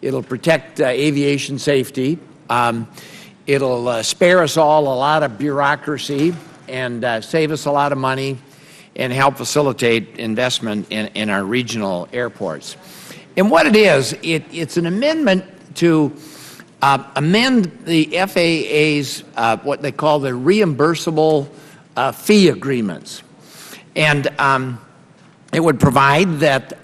It'll protect aviation safety. It'll spare us all a lot of bureaucracy and save us a lot of money and help facilitate investment in our regional airports. And what it is, it's an amendment to amend the FAA's what they call the reimbursable fee agreements. And it would provide that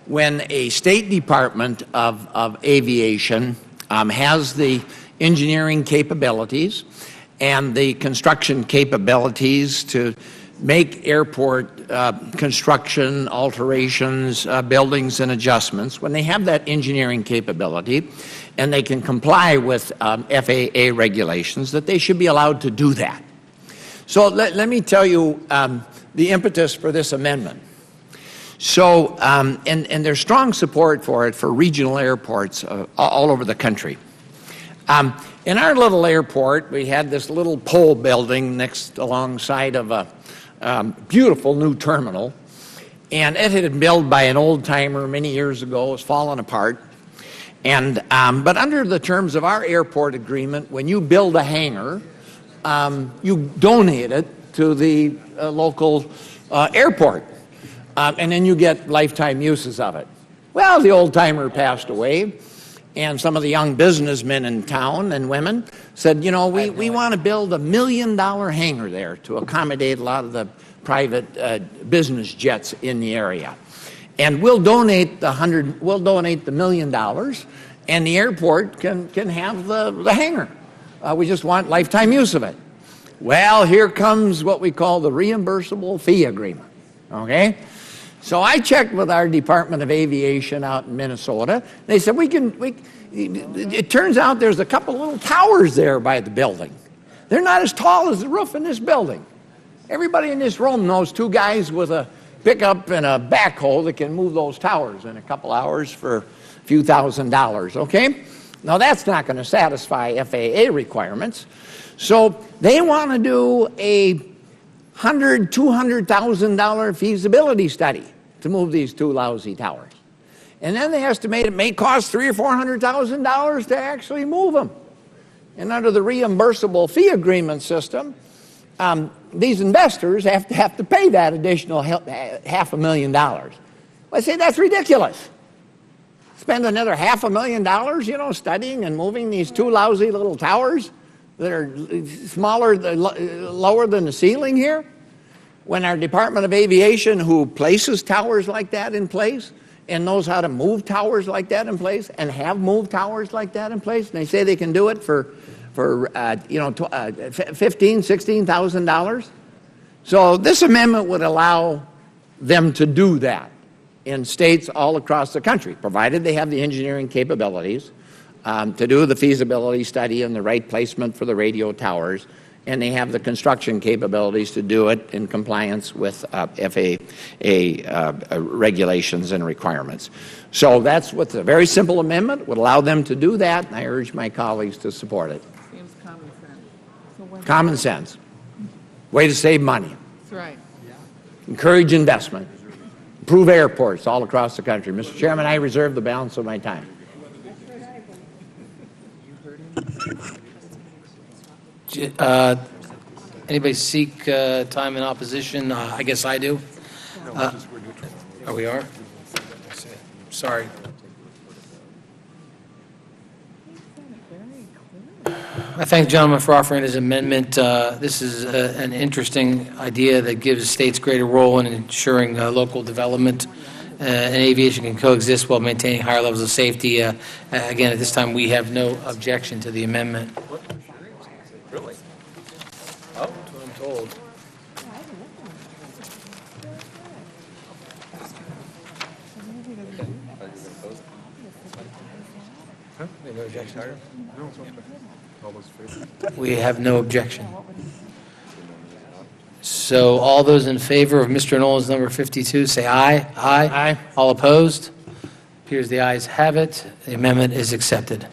when a State Department of Aviation has the engineering capabilities and the construction capabilities to make airport construction, alterations, buildings and adjustments, when they have that engineering capability and they can comply with FAA regulations, that they should be allowed to do that. So let me tell you the impetus for this amendment. So, and there's strong support for it for regional airports all over the country. In our little airport, we had this little pole building next alongside of a beautiful new terminal, and it had been built by an old-timer many years ago. It was falling apart. And, but under the terms of our airport agreement, when you build a hangar, you donate it to the local airport, and then you get lifetime uses of it. Well, the old-timer passed away, and some of the young businessmen in town and women said, you know, we want to build $1 million hangar there to accommodate a lot of the private business jets in the area. And we'll donate the $1 million, and the airport can have the hangar. We just want lifetime use of it. Well, here comes what we call the reimbursable fee agreement, okay? So I checked with our Department of Aviation out in Minnesota. They said it turns out there's a couple little towers there by the building. They're not as tall as the roof in this building. Everybody in this room knows two guys with a pickup and a backhoe that can move those towers in a couple hours for a few $1,000s, okay? Now that's not going to satisfy FAA requirements. So they want to do a $200,000 feasibility study to move these two lousy towers. And then they estimate it may cost $300,000 or $400,000 to actually move them. And under the reimbursable fee agreement system, these investors have to pay that additional $500,000. Well, I say that's ridiculous. Spend another $500,000, you know, studying and moving these two lousy little towers that are lower than the ceiling here, when our Department of Aviation, who places towers like that in place and knows how to move towers like that in place and have moved towers like that in place, and they say they can do it for $15,000, $16,000. So this amendment would allow them to do that in states all across the country, provided they have the engineering capabilities to do the feasibility study and the right placement for the radio towers, and they have the construction capabilities to do it in compliance with FAA regulations and requirements. So that's what's a very simple amendment, would allow them to do that, and I urge my colleagues to support it. Seems common sense. So common sense. Way to save money. That's right. Encourage investment. Improve airports all across the country. Mr. Chairman, I reserve the balance of my time. Anybody seek time in opposition? I guess I do. Oh, we are? Sorry. I thank the gentleman for offering his amendment. This is an interesting idea that gives states greater role in ensuring local development and aviation can coexist while maintaining higher levels of safety. Again, at this time, we have no objection to the amendment. Really? Oh, that's what I'm told. Huh? No objection? We have no objection. So all those in favor of Mr. Nolan's number 52, say aye. Aye. Aye. All opposed? Appears the ayes have it. The amendment is accepted.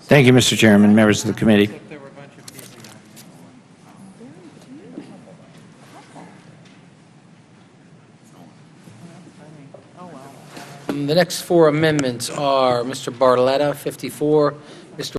Thank you, Mr. Chairman, members of the committee. The next four amendments are Mr. Barletta, 54, Mr.